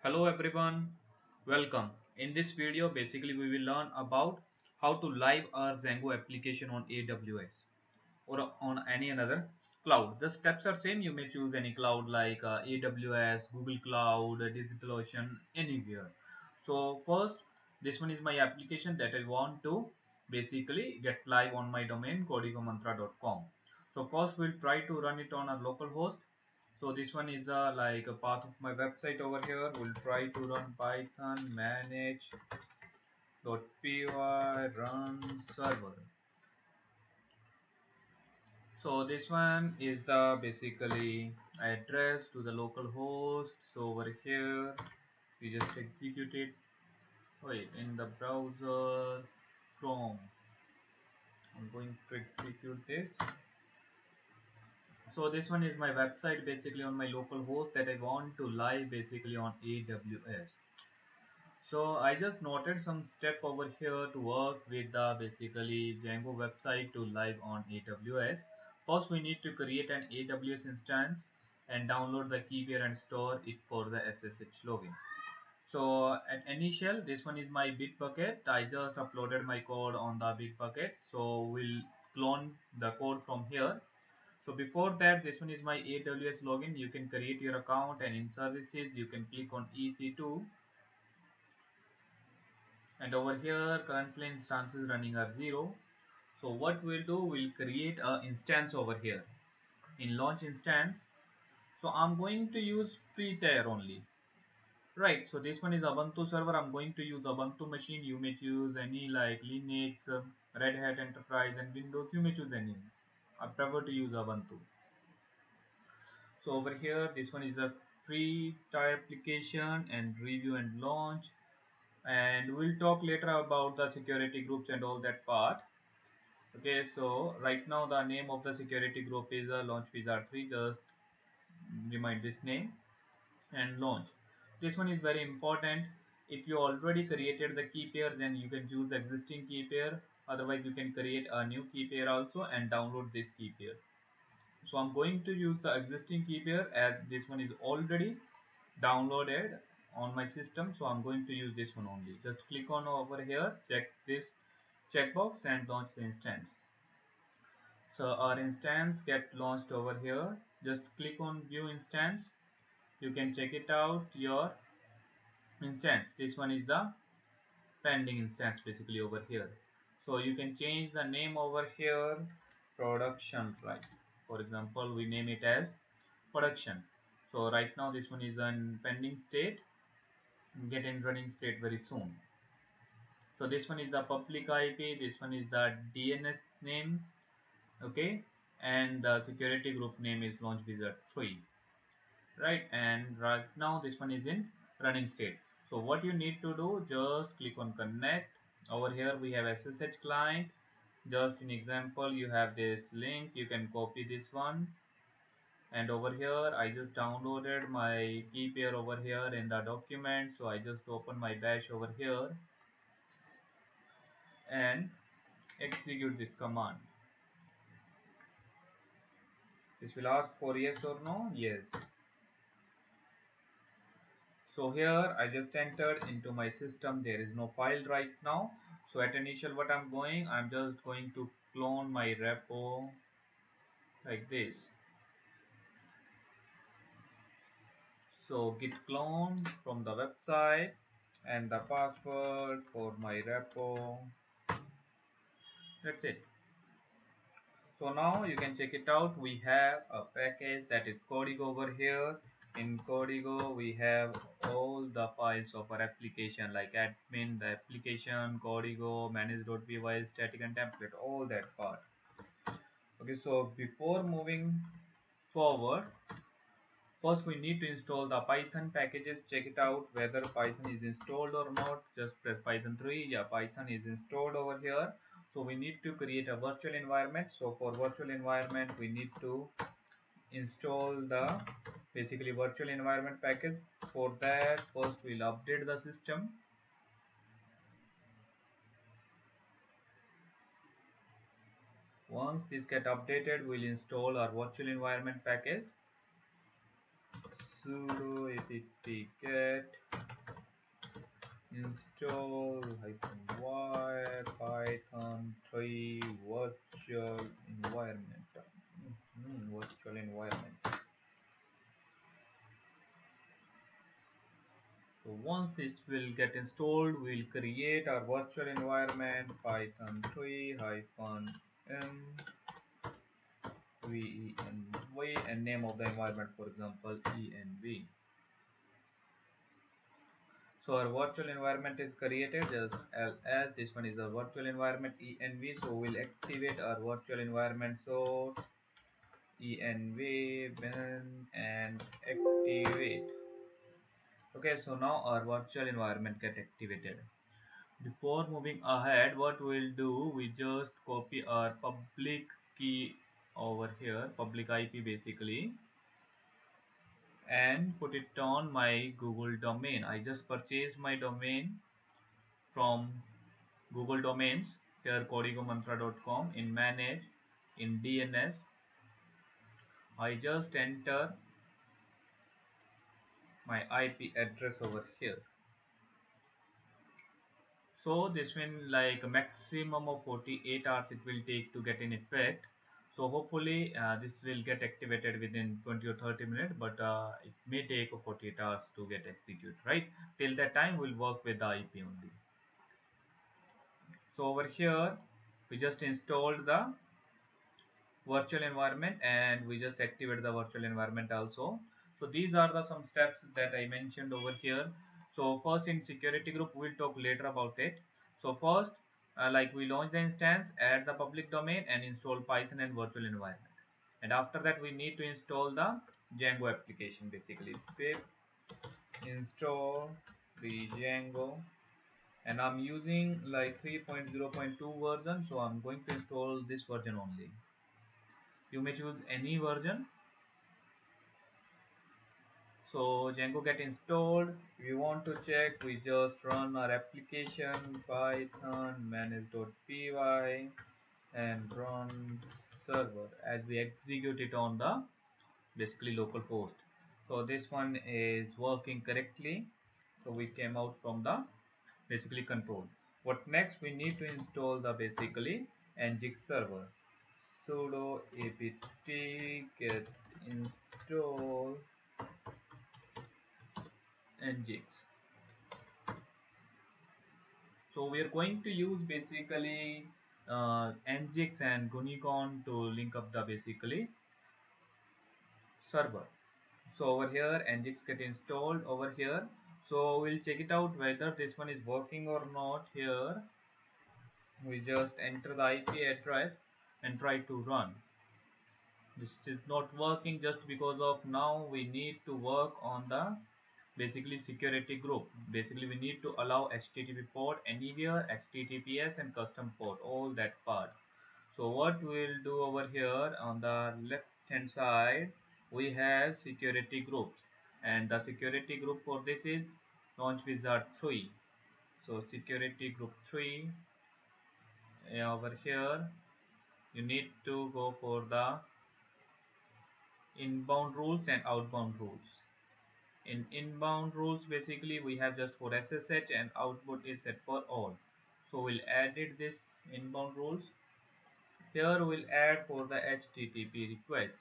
Hello everyone, welcome. In this video, basically we will learn about how to live our Django application on AWS or on any another cloud. The steps are same. You may choose any cloud like AWS, Google Cloud, DigitalOcean, anywhere. So first, this one is my application that I want to basically get live on my domain codigomantra.com. So first we'll try to run it on a local host. So this one is like a part of my website over here. We'll try to run python manage.py run server. So this one is the basically address to the local host. So over here we just execute it. Wait, in the browser Chrome. I'm going to execute this. So this one is my website basically on my local host that I want to live basically on AWS. So I just noted some step over here to work with the basically Django website to live on AWS. First we need to create an AWS instance and download the key pair and store it for the SSH login. So at initial, this one is my Bitbucket. I just uploaded my code on the Bitbucket. So we'll clone the code from here. So before that, this one is my AWS login. You can create your account, and in services you can click on EC2, and over here currently instances running are 0. So what we'll do, we'll create a instance over here in launch instance. So I'm going to use free tier only. Right, so this one is Ubuntu server. I'm going to use Ubuntu machine. You may choose any like Linux, Red Hat Enterprise, and Windows. You may choose any. I prefer to use Ubuntu. So over here, this one is a free tier application and review and launch. And we'll talk later about the security groups and all that part. Okay, so right now the name of the security group is Launch Wizard 3. Just remind this name and launch. This one is very important. If you already created the key pair, then you can choose the existing key pair. Otherwise, you can create a new key pair also and download this key pair. So I'm going to use the existing key pair as this one is already downloaded on my system. So I'm going to use this one only. Just click on over here, check this checkbox and launch the instance. So our instance get launched over here. Just click on view instance. You can check it out your instance. This one is the pending instance basically over here. So you can change the name over here, production, right? For example, we name it as production. So right now this one is in pending state, get in running state very soon. So this one is the public IP, this one is the DNS name, okay, and the security group name is launch wizard 3, right? And right now this one is in running state. So what you need to do, just click on connect. Over here we have SSH client. Just in example, you have this link, you can copy this one, and over here I just downloaded my key pair over here in the document. So I just open my bash over here and execute this command. This will ask for yes or no. Yes. So here I just entered into my system. There is no file right now. So at initial what I'm just going to clone my repo like this. So git clone from the website and the password for my repo. That's it. So now you can check it out. We have a package that is Codigo over here. In Codigo we have all the files of our application like admin, the application, Codigo, manage.py, static and template, all that part. Okay, so before moving forward, first we need to install the Python packages. Check it out whether Python is installed or not. Just press Python 3. Yeah, Python is installed over here. So we need to create a virtual environment. So for virtual environment we need to install the basically virtual environment package. For that first we'll update the system. Once this get updated, we'll install our virtual environment package. Sudo apt get So once this will get installed, we'll create our virtual environment python 3 hyphen m venv and name of the environment, for example, env. So our virtual environment is created just as this one is a virtual environment env. So we'll activate our virtual environment source env bin and activate. Okay, so now our virtual environment get activated. Before moving ahead, what we'll do, we just copy our public key over here, public IP basically, and put it on my Google domain. I just purchased my domain from Google Domains here, codigomantra.com. In manage, in DNS, I just enter my IP address over here. So this will like a maximum of 48 hours it will take to get in effect. So hopefully this will get activated within 20 or 30 minutes, but it may take 48 hours to get executed, right? Till that time we'll work with the IP only. So over here we just installed the virtual environment and we just activate the virtual environment also. So these are the some steps that I mentioned over here. So first, in security group we'll talk later about it. So first, like we launch the instance, add the public domain and install Python and virtual environment, and after that we need to install the Django application, basically pip install the Django, and I'm using like 3.0.2 version, so I'm going to install this version only. You may choose any version. So Django get installed. If you want to check, we just run our application python manage.py and run server as we execute it on the basically local host. So this one is working correctly. So we came out from the basically control. What next? We need to install the basically Nginx server. Sudo apt get install Nginx. So we are going to use basically Nginx and Gunicon to link up the basically server. So over here Nginx get installed over here. So we'll check it out whether this one is working or not. Here we just enter the IP address and try to run. This is not working just because of now we need to work on the basically security group. Basically we need to allow HTTP port anywhere, HTTPS and custom port, all that part. So what we'll do over here on the left hand side, we have security groups, and the security group for this is Launch Wizard 3. So security group 3, over here you need to go for the inbound rules and outbound rules. In inbound rules basically we have just for SSH and output is set for all. So we'll edit this inbound rules. Here we'll add for the HTTP request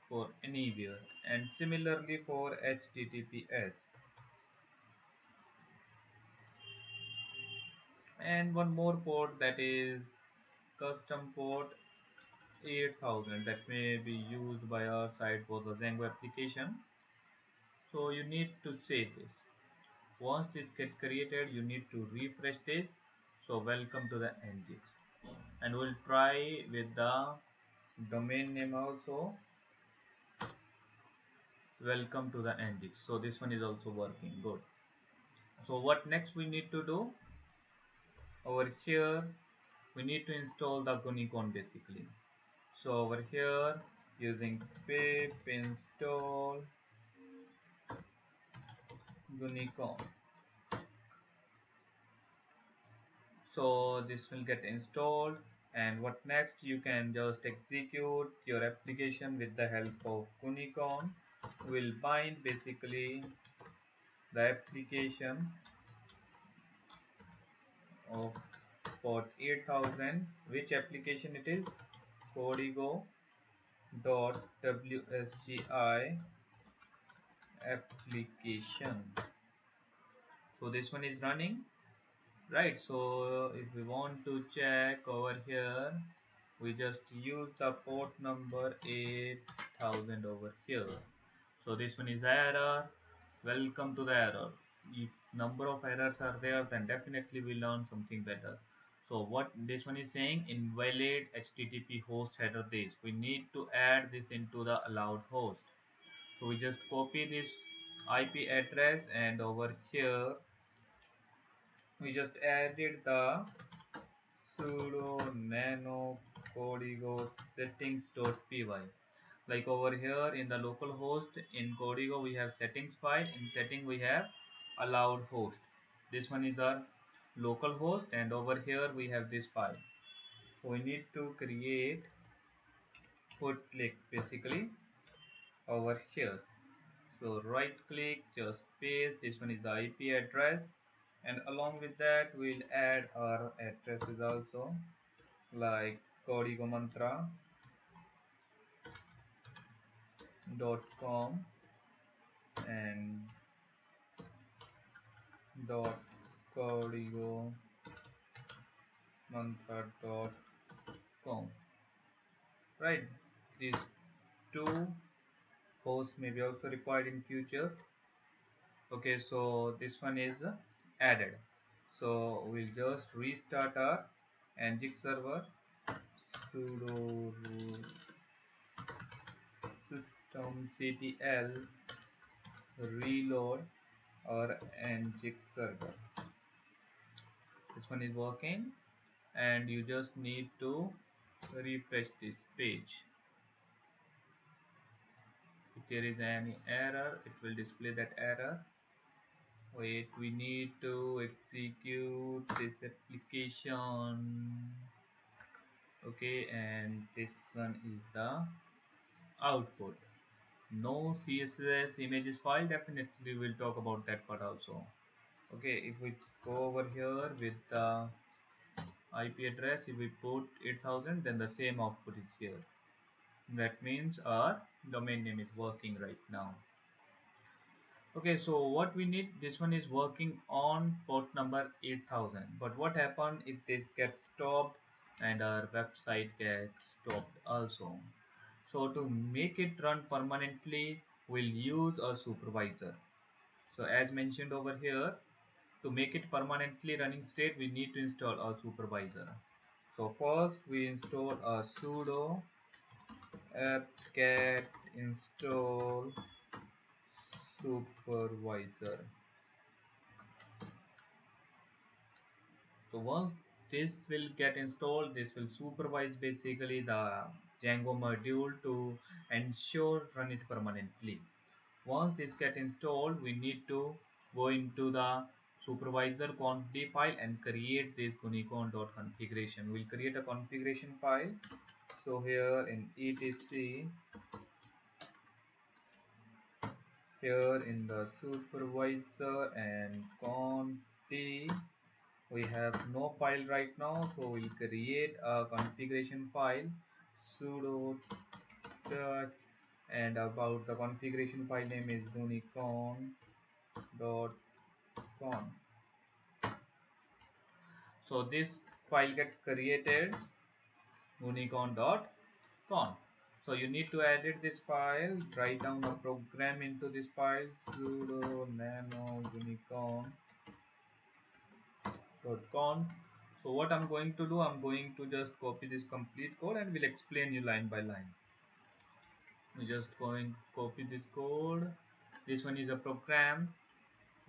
for anywhere and similarly for HTTPS. And one more port, that is custom port 8000, that may be used by our site for the Django application. So you need to save this. Once this get created, you need to refresh this. So welcome to the Nginx, and we'll try with the domain name also. Welcome to the Nginx. So this one is also working good. So what next we need to do? Over here we need to install the Gunicon basically. So over here using pip install Gunicon. So this will get installed, and what next? You can just execute your application with the help of Gunicon. Will bind basically the application of port 8000. Which application it is? Codigo.wsgi application. So this one is running, right? So if we want to check over here, we just use the port number 8000 over here. So this one is error. Welcome to the error. If number of errors are there, then definitely we learn something better. So what this one is saying, invalid HTTP host header this. We need to add this into the allowed host. So we just copy this IP address, and over here we just added the sudo nano codigo settings.py. Like over here in the local host in Codigo we have settings file. In setting we have allowed host. This one is our local host, and over here we have this file. So we need to create put click basically over here. So right click, just paste. This one is the IP address, and along with that we'll add our addresses also, like codigomantra.com and dot codigomantra.com. Right, these two hosts may be also required in future. Okay, so this one is added. So we'll just restart our Nginx server, sudo systemctl reload our Nginx server. This one is working, and you just need to refresh this page. If there is any error, it will display that error. Wait, we need to execute this application. Okay, and this one is the output. No CSS images file. Definitely we'll talk about that part also. Okay, if we go over here with the IP address, if we put 8000, then the same output is here. That means our domain name is working right now. Okay, so what we need, this one is working on port number 8000, but what happens if this gets stopped and our website gets stopped also? So to make it run permanently, we'll use a supervisor. So as mentioned over here, to make it permanently running state, we need to install a supervisor. So first we install a sudo apt-get install supervisor. So once this will get installed, this will supervise basically the Django module to ensure run it permanently. Once this get installed, we need to go into the supervisor confd file and create this gunicon.configuration. We'll create a configuration file. So here in etc, here in the supervisor and conf, we have no file right now, so we'll create a configuration file sudo touch, and about the configuration file name is gunicon.conf. So this file get created, gunicon.conf. So you need to edit this file, write down a program into this file, sudo nano gunicon.conf. So what I'm going to do, I'm going to just copy this complete code and will explain you line by line. We just going copy this code. This one is a program.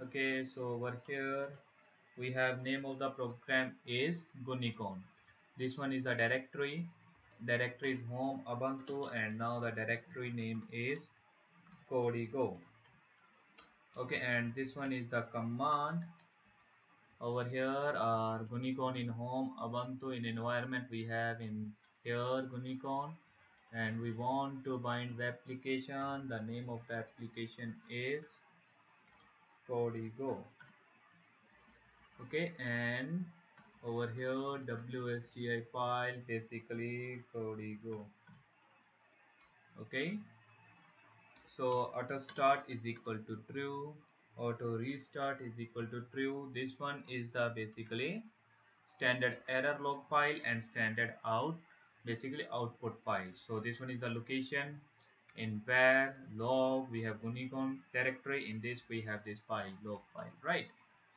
Okay, so over here we have name of the program is Gunicon. This one is a directory. Directory is home Ubuntu, and now the directory name is Codigo. Okay, and this one is the command. Over here are Gunicon in home Ubuntu. In environment we have in here Gunicon, and we want to bind the application. The name of the application is Codigo. Okay, and over here WSGI file basically Codigo. Okay, so auto start is equal to true. auto restart is equal to true. This one is the basically standard error log file and standard out basically output file. So this one is the location. In var log we have Gunicon directory. In this we have this file log file, right?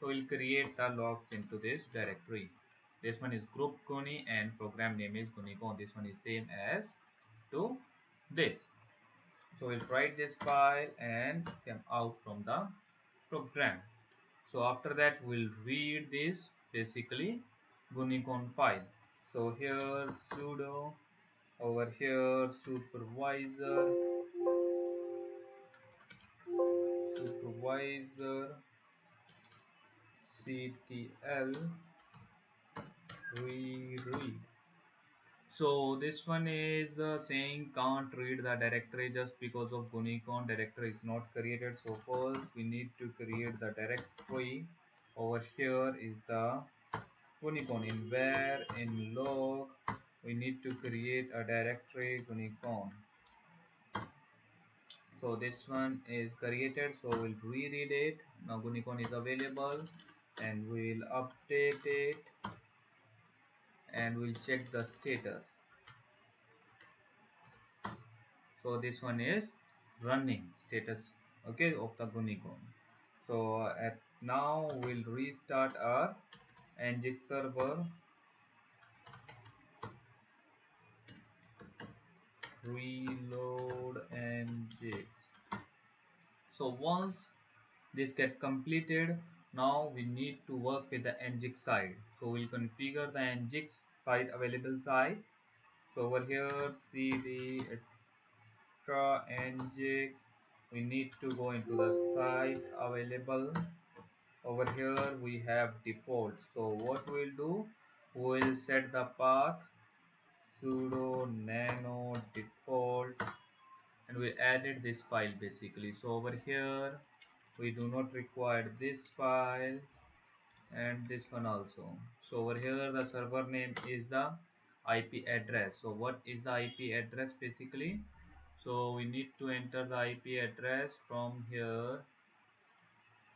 So we'll create the logs into this directory. This one is group Guni and program name is Gunicon. This one is same as to this. So we'll write this file and come out from the program. So after that we'll read this basically Gunicon file. So here sudo, over here supervisor ctl read. So this one is saying can't read the directory just because of Gunicon directory is not created. So first we need to create the directory. Over here is the Gunicon. In var in log we need to create a directory Gunicon. So this one is created, so we'll reread it. Now Gunicon is available and we'll update it and we'll check the status. So this one is running status, okay, of the Gunicon. So at now we'll restart our Nginx server. Reload Nginx. So once this get completed, now we need to work with the Nginx side. So we'll configure the Nginx site available site. So over here cd extra Nginx, we need to go into the site available. Over here we have default. So what we'll do, we'll set the path sudo nano default and we added this file basically. So over here we do not require this file and this one also. So over here the server name is the IP address. So what is the IP address basically? So we need to enter the IP address from here.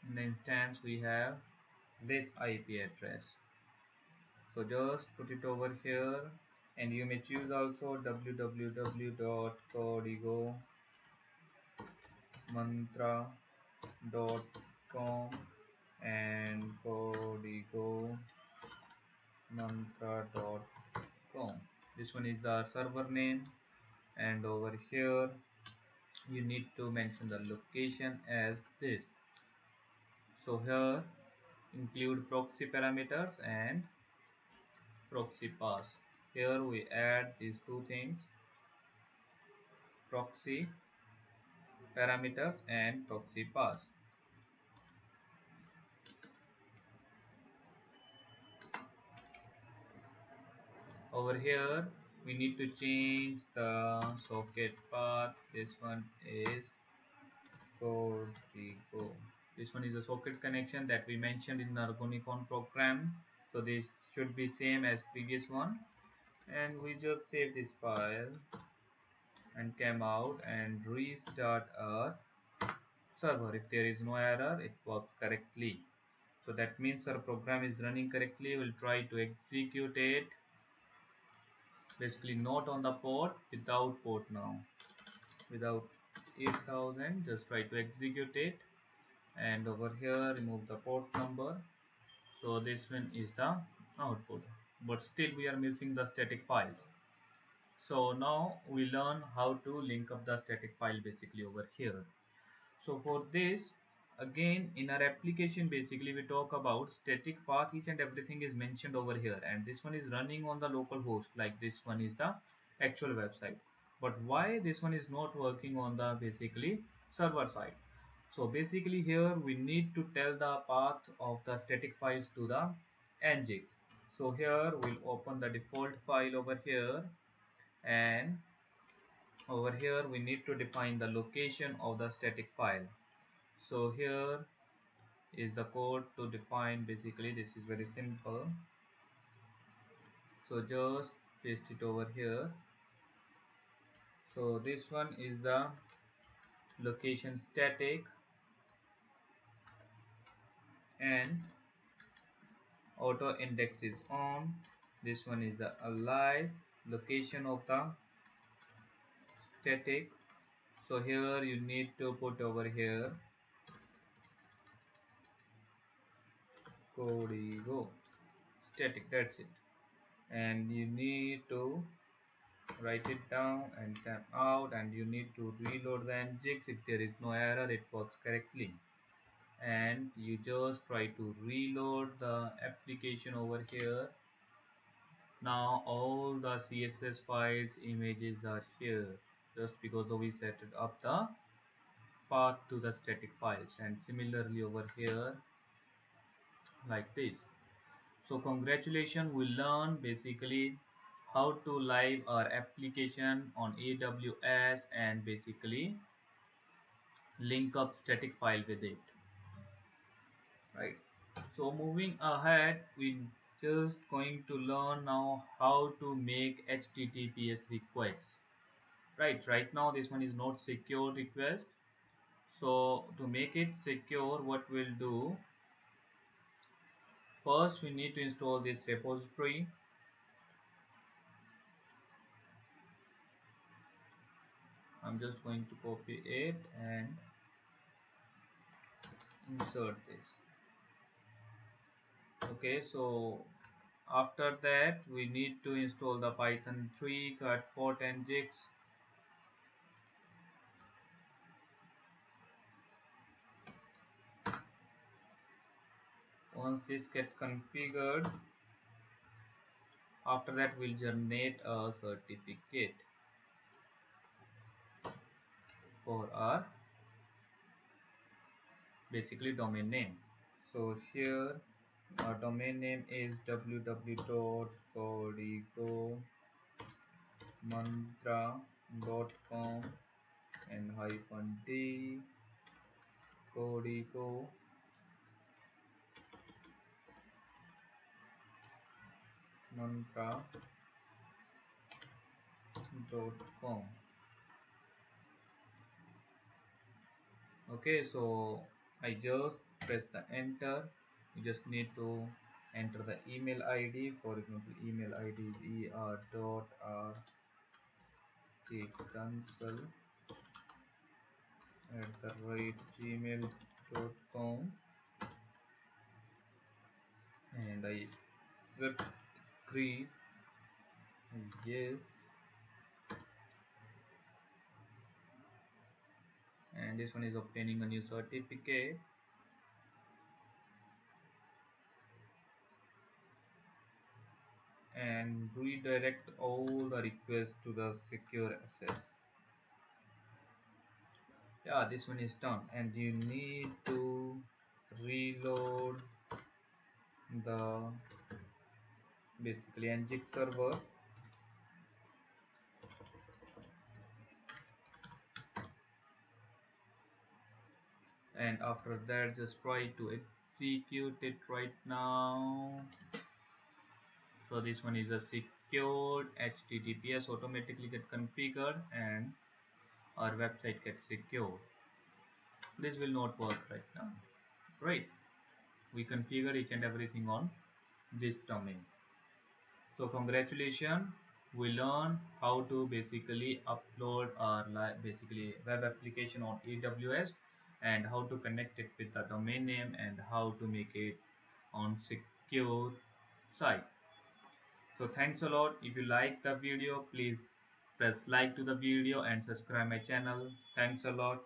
In the instance we have this IP address. So just put it over here and you may choose also www.codigomantra.com and codigomantra.com. This one is the server name and over here you need to mention the location as this. So here include proxy parameters and proxy pass. Here we add these two things, proxy parameters and proxy pass. Over here we need to change the socket path. This one is Codigo. This one is a socket connection that we mentioned in our Gunicon program. So this should be same as previous one and we just save this file and came out and restart our server. If there is no error, it works correctly. So that means our program is running correctly. We'll try to execute it. Basically not on the port, without port now. Without 8000, just try to execute it. And over here remove the port number. So this one is the output. But still we are missing the static files. So now we learn how to link up the static file basically over here. So for this, again in our application basically we talk about static path. Each and everything is mentioned over here and this one is running on the local host, like this one is the actual website. But why this one is not working on the basically server side? So basically here we need to tell the path of the static files to the Nginx. So here we'll open the default file over here and over here we need to define the location of the static file. So here is the code to define. Basically this is very simple, so just paste it over here. So this one is the location static and auto index is on. This one is the alias location of the static. So here you need to put over here Codigo static, that's it, and you need to write it down and tap out, and you need to reload the nginx. If there is no error, it works correctly, and you just try to reload the application over here. Now all the css files images are here just because we set it up the path to the static files, and similarly over here like this. So congratulations, we learned basically how to live our application on AWS and basically link up static file with it, right? So moving ahead, we just going to learn now how to make HTTPS requests. Right now this one is not secure request. So to make it secure, what we'll do, first we need to install this repository. I'm just going to copy it and insert this. Okay, so after that we need to install the Python 3 cut port nginx. Once this get configured, after that we'll generate a certificate for our basically domain name. So here our domain name is www.codigomantra.com and -d codigo mantra.com. Okay, so I just press the enter. You just need to enter the email ID. For example, email ID is er.rtcancel@gmail.com, and I accept, agree, yes, and this one is obtaining a new certificate. And redirect all the requests to the secure access. Yeah, this one is done, and you need to reload the basically nginx server, and after that just try to execute it right now. So this one is a secured HTTPS automatically get configured and our website gets secured. This will not work right now, right? We configure each and everything on this domain. So congratulations, we learned how to basically upload our basically web application on AWS, and how to connect it with the domain name, and how to make it on secure site. So thanks a lot. If you like the video, please press like to the video and subscribe my channel. Thanks a lot.